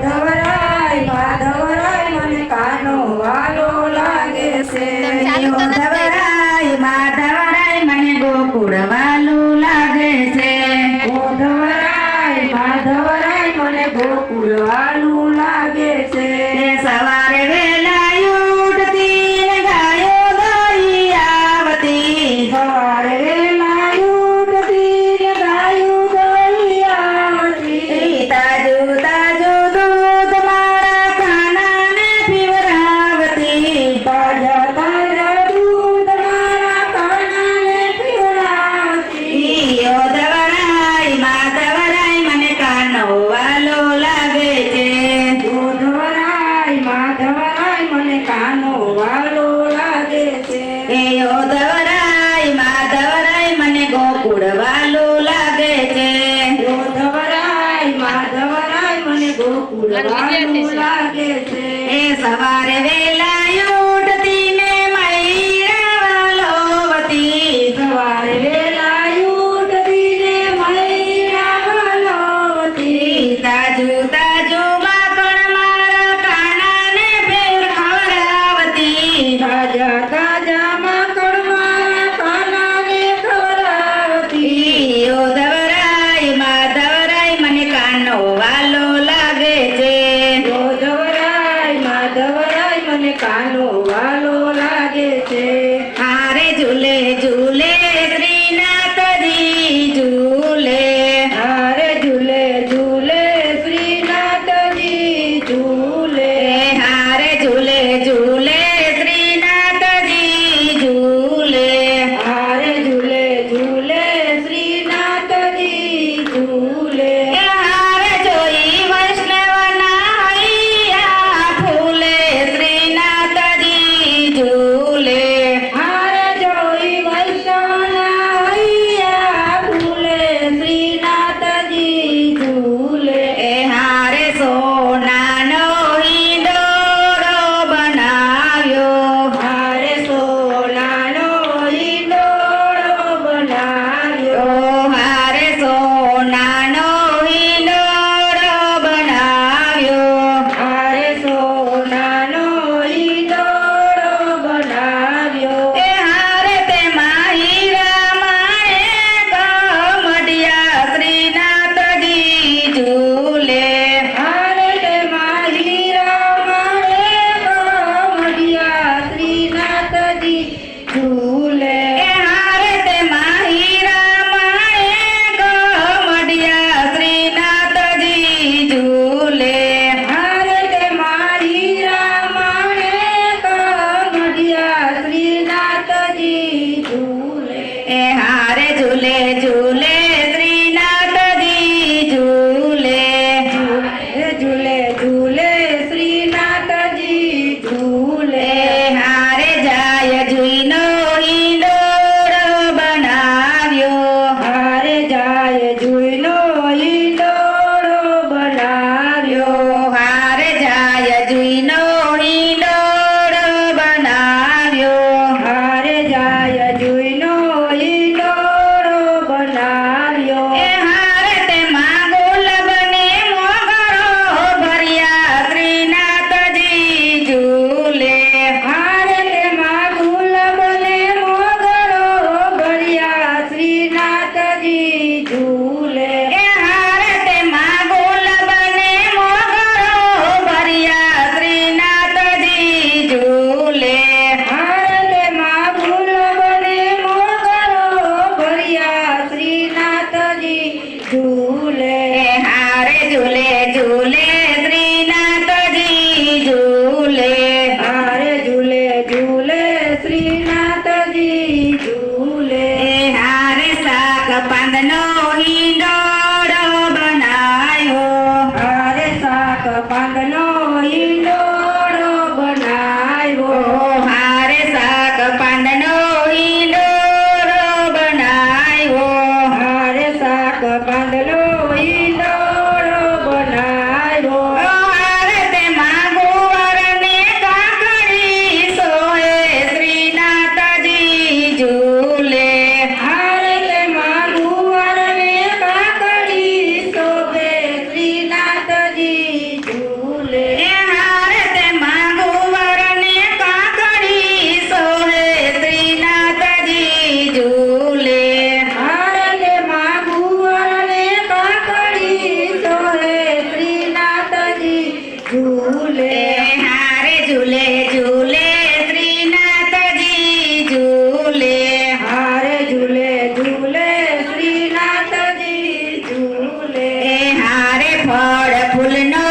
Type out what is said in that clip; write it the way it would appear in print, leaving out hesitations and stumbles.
ધવરાય માધવરાય મને કાનો વાલો લાગે છે. ધવરાય માધવરાય મને ગોકુળ વાલું લાગે છે. ધવરાય માધવરાય મને ગોકુળ વાલું લાગે છે. સવારે વેલા ઉઠતી ને ગાયો દોડી આવતી. સવારે વેલા ઉઠતી ને ગાયું દોડી આવતી. તાજું તાજું દૂધ મારા કાનાને પીવરાવતી. તાજા તાજા દૂધ મારા કાનાને પીવડાવતી. ઓ ધવરાય માધવરાય મને કાનો વાલો લાગે છે. ધવરાય માધવરાય મને કાનો વાલો લાગે છે. ઓ ધવરાય માધવરાય મને ગોકુળ વાલું લાગે છે. ધવરાય માધવરાય મને ગોકુળ વાલું લાગે છે. સવારે વેલા ઉઠતી ને મૈરા વાલોવતી. સવારે વેલા ઉઠતી ને મૈરા વાલોવતી. તાજું તાજું માખણ મારા કાનાને ફેર ખવડાવતી. તાજા તાજા માખણ મારા કાનાને ખવડાવતી. ઓ ધવરાય માધવરાય મને કાનો વાલો લાગે છે. ધવરાય માધવરાય મને કાનો વાલો લાગે છે. હારે ઝૂલે ઝૂલે શ્રીનાથજી ઝૂલે. હારે ઝૂલે ઝૂલે શ્રીનાથજી ઝૂલે. હારે ઝૂલે ઝૂલે શ્રીનાથજી ઝૂલે. હારે ઝૂલે ઝૂલે શ્રીનાથજી ઝૂલે. હારે જોઈ વૈષ્ણવના હૈયા ફૂલે શ્રીનાથજી ઝૂલે. હારે જોઈ વૈષ્ણવના હૈયા ફૂલે શ્રીનાથજી ઝૂલે. હારે સોનાનો હિંડોળો બનાવ્યો. હારે સોનાનો હિંડોળો બનાવ્યો. હારે સોનાનો હિંડોળો બનાવ્યો. હારે સોનાનો હિંડોળો બનાવ્યો. હારે તેમાં હીરા માણેક મઢિયા શ્રીનાથજી ઝૂલે. હારે તેમાં હીરા માણેક મઢિયા શ્રીનાથજી ઝૂલે. હારે તેમાં હીરા માણેક મઢિયા શ્રીનાથજી ઝૂલે. હારે તેમાં હીરા માણેક મઢિયા શ્રીનાથજી ઝૂલે. હારે ઝૂલે ઝૂલે શ્રીનાથજી ઝૂલે. ઝૂલે ઝૂલે શ્રીનાથજી ઝૂલે. હારે જાય જુઈનો હિંડોળો બનાવ્યો. હારે જાય જુઈનો હિંડોળો બનાવ્યો. હારે જાય જુઈનો હિંડોળો બનાવ્યો. હારે જાય જુઈનો હિંડોળો બનાવ્યો. હારે તેમાં ગુલાબને મોગરો ભર્યા શ્રીનાથજી ઝૂલે. હારે તેમાં ગુલાબને મોગરો ભર્યા શ્રીનાથજી ઝૂલે. હારે તેમાં ગુલાબને મોગરો ભર્યા શ્રીનાથજી ઝૂલે. હારે તેમાં ગુલાબને મોગરો ભર્યા શ્રીનાથજી ઝૂલે. હારે ઝૂલે ઝૂલે શ્રીનાથજી ઝૂલે. હારે ઝૂલે ઝૂલે શ્રીનાથજી ઝૂલે. હારે શાક પાંદનો હિંડોળો બનાવ્યો. હારે શાક પાંદનો હિંડોળો બનાવ્યો. હારે શાક પાંદનો હિંડોળો બનાવ્યો. હારે શાક પાંદનો હિંડોળો બનાવ્યો. ફૂલનો